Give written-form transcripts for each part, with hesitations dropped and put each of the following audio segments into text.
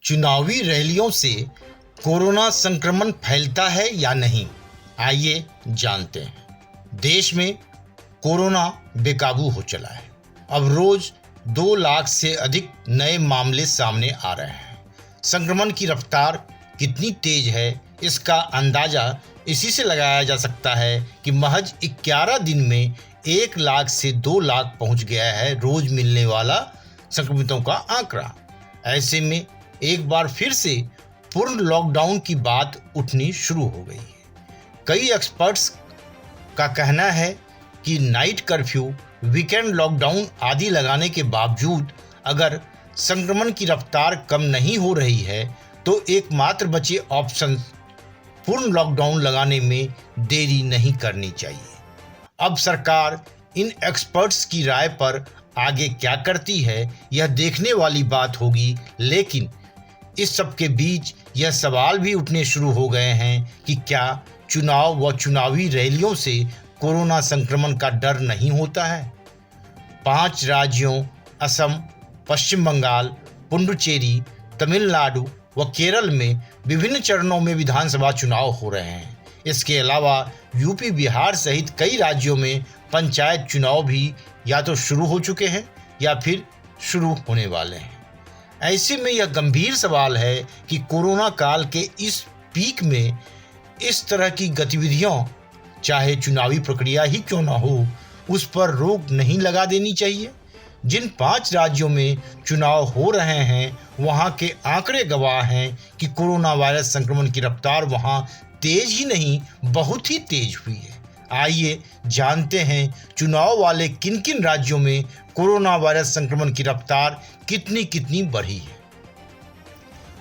चुनावी रैलियों से कोरोना संक्रमण फैलता है या नहीं, आइए जानते हैं। देश में कोरोना बेकाबू हो चला है। अब रोज 2 लाख से अधिक नए मामले सामने आ रहे हैं। संक्रमण की रफ्तार कितनी तेज है, इसका अंदाजा इसी से लगाया जा सकता है कि महज 11 दिन में 1 लाख से 2 लाख पहुंच गया है रोज मिलने वाला संक्रमितों का आंकड़ा। ऐसे में एक बार फिर से पूर्ण लॉकडाउन की बात उठनी शुरू हो गई है। कई एक्सपर्ट्स का कहना है कि नाइट कर्फ्यू, वीकेंड लॉकडाउन आदि लगाने के बावजूद अगर संक्रमण की रफ्तार कम नहीं हो रही है तो एकमात्र बचे ऑप्शन पूर्ण लॉकडाउन लगाने में देरी नहीं करनी चाहिए। अब सरकार इन एक्सपर्ट्स की राय पर आगे क्या करती है, यह देखने वाली बात होगी। लेकिन इस सब के बीच यह सवाल भी उठने शुरू हो गए हैं कि क्या चुनाव व चुनावी रैलियों से कोरोना संक्रमण का डर नहीं होता है। 5 राज्यों असम, पश्चिम बंगाल, पुडुचेरी, तमिलनाडु व केरल में विभिन्न चरणों में विधानसभा चुनाव हो रहे हैं। इसके अलावा यूपी, बिहार सहित कई राज्यों में पंचायत चुनाव भी या तो शुरू हो चुके हैं या फिर शुरू होने वाले हैं। ऐसे में यह गंभीर सवाल है कि कोरोना काल के इस पीक में इस तरह की गतिविधियों, चाहे चुनावी प्रक्रिया ही क्यों न हो, उस पर रोक नहीं लगा देनी चाहिए। जिन 5 राज्यों में चुनाव हो रहे हैं वहां के आंकड़े गवाह हैं कि कोरोना वायरस संक्रमण की रफ्तार वहां तेज ही नहीं, बहुत ही तेज हुई है। आइए जानते हैं चुनाव वाले किन किन राज्यों में कोरोना वायरस संक्रमण की रफ्तार कितनी बढ़ी है।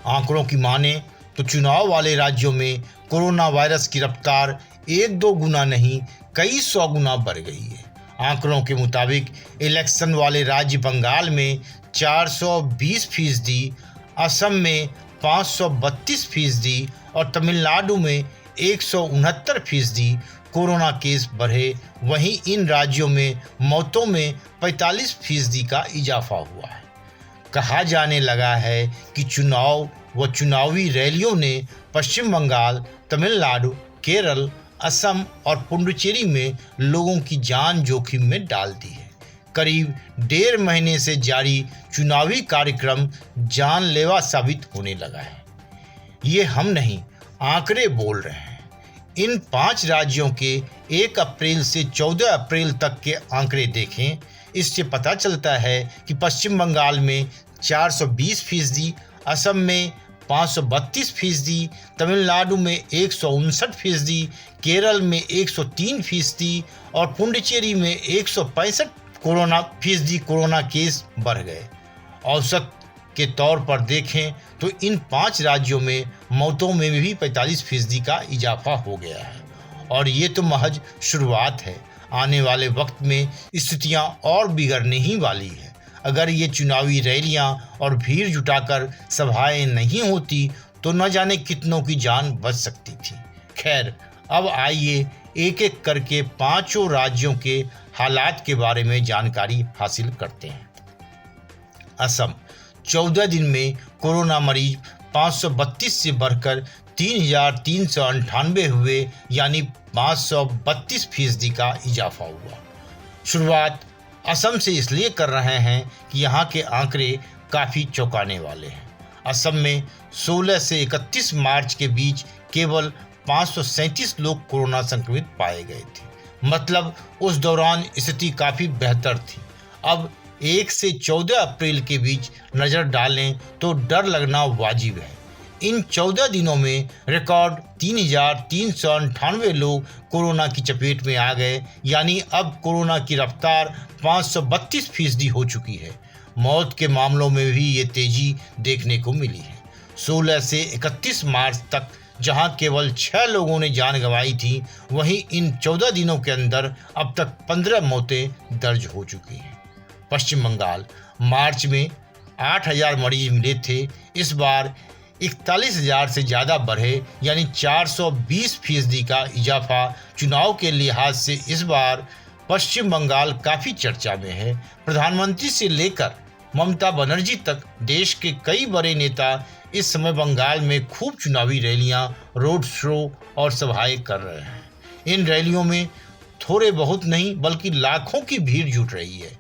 आंकड़ों की माने तो चुनाव वाले राज्यों में कोरोना वायरस की रफ्तार 1-2 गुना नहीं, कई 100 गुना बढ़ गई है। आंकड़ों के मुताबिक इलेक्शन वाले राज्य बंगाल में 420%, असम में 532% और तमिलनाडु में 169% कोरोना केस बढ़े। वहीं इन राज्यों में मौतों में 45% का इजाफा हुआ है। कहा जाने लगा है कि चुनाव व चुनावी रैलियों ने पश्चिम बंगाल, तमिलनाडु, केरल, असम और पुडुचेरी में लोगों की जान जोखिम में डाल दी है। करीब 1.5 महीने से जारी चुनावी कार्यक्रम जानलेवा साबित होने लगा है। ये हम नहीं, आंकड़े बोल रहे हैं। इन 5 राज्यों के 1 अप्रैल से 14 अप्रैल तक के आंकड़े देखें। इससे पता चलता है कि पश्चिम बंगाल में 420%, असम में 532%, तमिलनाडु में 159%, केरल में 103% और पुडुचेरी में 165% कोरोना केस बढ़ गए। औसत के तौर पर देखें तो इन 5 राज्यों में मौतों में भी 45% का इजाफा हो गया है। और ये तो महज शुरुआत है। आने वाले वक्त में स्थितियां और बिगड़ने ही वाली है। अगर ये चुनावी रैलियां और भीड़ जुटाकर सभाएं नहीं होती तो न जाने कितनों की जान बच सकती थी। खैर, अब आइए एक एक करके 5 राज्यों के हालात के बारे में जानकारी हासिल करते हैं। असम 14 दिन में कोरोना मरीज 532 से बढ़कर 3,398 हुए, यानी 532% का इजाफा हुआ। शुरुआत असम से इसलिए कर रहे हैं कि यहाँ के आंकड़े काफ़ी चौंकाने वाले हैं। असम में 16 से 31 मार्च के बीच केवल 537 लोग कोरोना संक्रमित पाए गए थे। मतलब उस दौरान स्थिति काफ़ी बेहतर थी। अब 1 से 14 अप्रैल के बीच नज़र डालें तो डर लगना वाजिब है। इन 14 दिनों में रिकॉर्ड 3,398 लोग कोरोना की चपेट में आ गए, यानी अब कोरोना की रफ्तार 532% हो चुकी है। मौत के मामलों में भी ये तेजी देखने को मिली है। 16 से 31 मार्च तक जहां केवल 6 लोगों ने जान गंवाई थी, वहीं इन 14 दिनों के अंदर अब तक 15 मौतें दर्ज हो चुकी हैं। पश्चिम बंगाल मार्च में 8,000 मरीज मिले थे, इस बार 41,000 से ज़्यादा बढ़े, यानी 420% का इजाफा। चुनाव के लिहाज से इस बार पश्चिम बंगाल काफ़ी चर्चा में है। प्रधानमंत्री से लेकर ममता बनर्जी तक देश के कई बड़े नेता इस समय बंगाल में खूब चुनावी रैलियां, रोड शो और सभाएं कर रहे हैं। इन रैलियों में थोड़े बहुत नहीं बल्कि लाखों की भीड़ जुट रही है।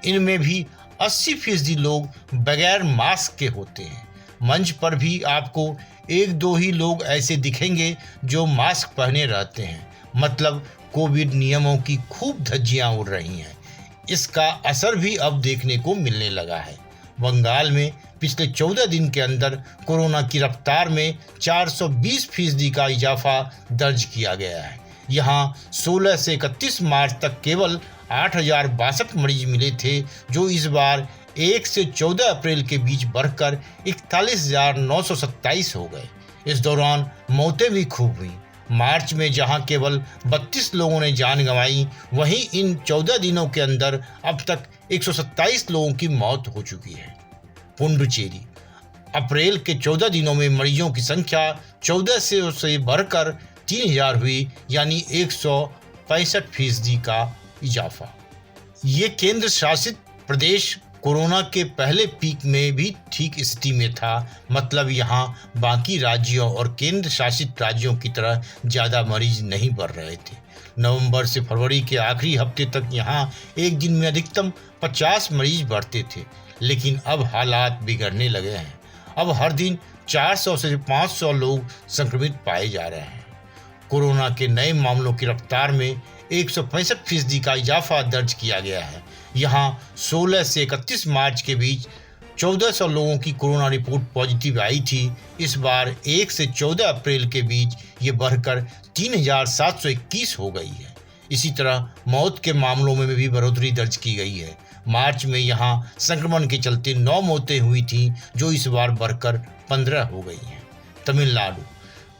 इनमें भी 80% लोग बगैर मास्क के होते हैं। मंच पर भी आपको एक दो ही लोग ऐसे दिखेंगे जो मास्क पहने रहते हैं। मतलब कोविड नियमों की खूब धज्जियां उड़ रही हैं। इसका असर भी अब देखने को मिलने लगा है। बंगाल में पिछले 14 दिन के अंदर कोरोना की रफ्तार में 420% का इजाफा दर्ज किया गया है। यहाँ 16 से 31 मार्च तक केवल 8,062 मरीज मिले थे, जो इस बार 1 से 14 अप्रैल के बीच बढ़कर 41,927 हो गए। इस दौरान मौतें भी खूब हुई। मार्च में जहां केवल 32 लोगों ने जान गंवाई, वहीं इन 14 दिनों के अंदर अब तक 127 लोगों की मौत हो चुकी है। पुडुचेरी अप्रैल के 14 दिनों में मरीजों की संख्या 14 से बढ़कर 3,000 हुई, यानी 165% का इजाफा। ये केंद्र शासित प्रदेश कोरोना के पहले पीक में भी ठीक स्थिति में था। मतलब यहाँ बाकी राज्यों और केंद्र शासित राज्यों की तरह ज़्यादा मरीज नहीं बढ़ रहे थे। नवंबर से फरवरी के आखिरी हफ्ते तक यहाँ एक दिन में अधिकतम 50 मरीज बढ़ते थे, लेकिन अब हालात बिगड़ने लगे हैं। अब हर दिन 400 से 500 लोग संक्रमित पाए जा रहे हैं। कोरोना के नए मामलों की रफ्तार में 165% का इजाफा दर्ज किया गया है। यहाँ 16 से 31 मार्च के बीच 1400 लोगों की कोरोना रिपोर्ट पॉजिटिव आई थी। इस बार 1 से 14 अप्रैल के बीच ये बढ़कर 3,721 हो गई है। इसी तरह मौत के मामलों में भी बढ़ोतरी दर्ज की गई है। मार्च में यहाँ संक्रमण के चलते 9 मौतें हुई थी, जो इस बार बढ़कर 15 हो गई हैं। तमिलनाडु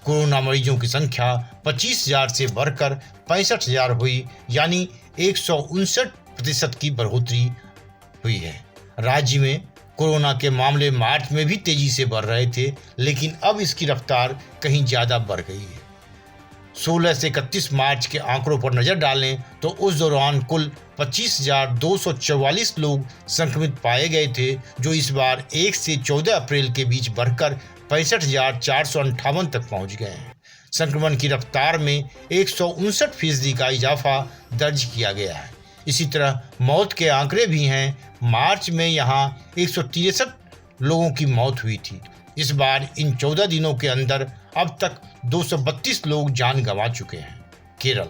कोरोना मरीजों की संख्या 25,000 से बढ़कर 65,000 हुई, यानी 159% की बढ़ोतरी हुई है। राज्य में कोरोना के मामले मार्च में भी तेजी से बढ़ रहे थे, लेकिन अब इसकी रफ्तार कहीं ज़्यादा बढ़ गई है। 16 से 31 मार्च के आंकड़ों पर नज़र डालें तो उस दौरान कुल 25,244 लोग संक्रमित पाए गए थे, जो इस बार 1 से 14 अप्रैल के बीच बढ़कर 65,458 तक पहुंच गए हैं। संक्रमण की रफ्तार में 159% का इजाफा दर्ज किया गया है। इसी तरह मौत के आंकड़े भी हैं। मार्च में यहाँ 163 लोगों की मौत हुई थी। इस बार इन 14 दिनों के अंदर अब तक 232 लोग जान गंवा चुके हैं। केरल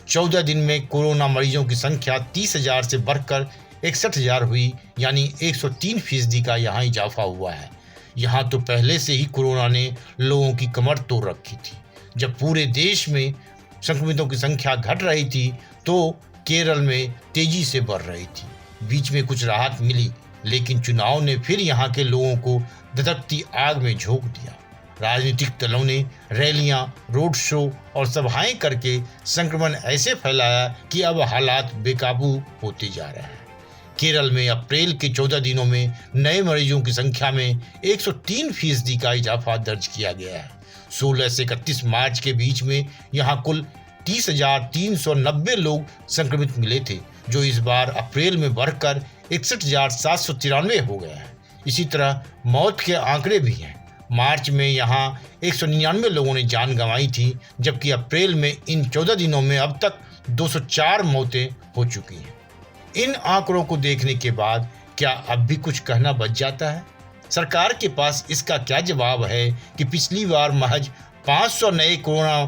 14 दिन में कोरोना मरीजों की संख्या 30,000 से बढ़कर 61,000 हुई, यानी 103% का यहाँ इजाफा हुआ है। यहाँ तो पहले से ही कोरोना ने लोगों की कमर तोड़ रखी थी। जब पूरे देश में संक्रमितों की संख्या घट रही थी, तो केरल में तेजी से बढ़ रही थी। बीच में कुछ राहत मिली, लेकिन चुनाव ने फिर यहाँ के लोगों को धधकती आग में झोंक दिया। राजनीतिक दलों ने रैलियां, रोड शो और सभाएं करके संक्रमण ऐसे फैलाया कि अब हालात बेकाबू होते जा रहे हैं। केरल में अप्रैल के 14 दिनों में नए मरीजों की संख्या में 103% का इजाफा दर्ज किया गया है। 16 से 31 मार्च के बीच में यहाँ कुल 30,390 लोग संक्रमित मिले थे, जो इस बार अप्रैल में बढ़कर 61,793 हो गए हैं। इसी तरह मौत के आंकड़े भी हैं। मार्च में यहाँ 199 लोगों ने जान गंवाई थी, जबकि अप्रैल में इन 14 दिनों में अब तक 204 मौतें हो चुकी हैं। इन आंकड़ों को देखने के बाद क्या अब भी कुछ कहना बच जाता है? सरकार के पास इसका क्या जवाब है कि पिछली बार महज 500 नए कोरोना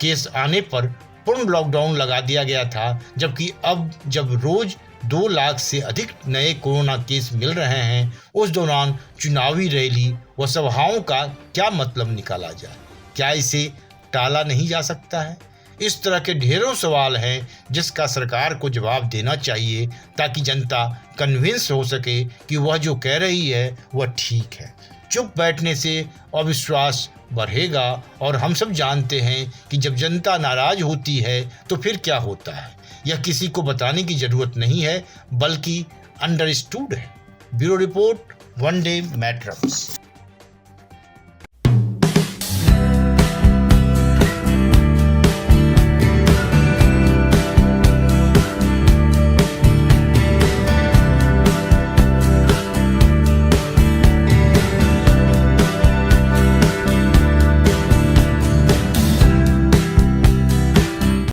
केस आने पर पूर्ण लॉकडाउन लगा दिया गया था, जबकि अब जब रोज 2 लाख से अधिक नए कोरोना केस मिल रहे हैं, उस दौरान चुनावी रैली व सभाओं का क्या मतलब निकाला जाए? क्या इसे टाला नहीं जा सकता है? इस तरह के ढेरों सवाल हैं जिसका सरकार को जवाब देना चाहिए, ताकि जनता कन्विंस हो सके कि वह जो कह रही है वह ठीक है। चुप बैठने से अविश्वास बढ़ेगा, और हम सब जानते हैं कि जब जनता नाराज होती है तो फिर क्या होता है। यह किसी को बताने की जरूरत नहीं है, बल्कि अंडरस्टूड है। Bureau report, one day matters.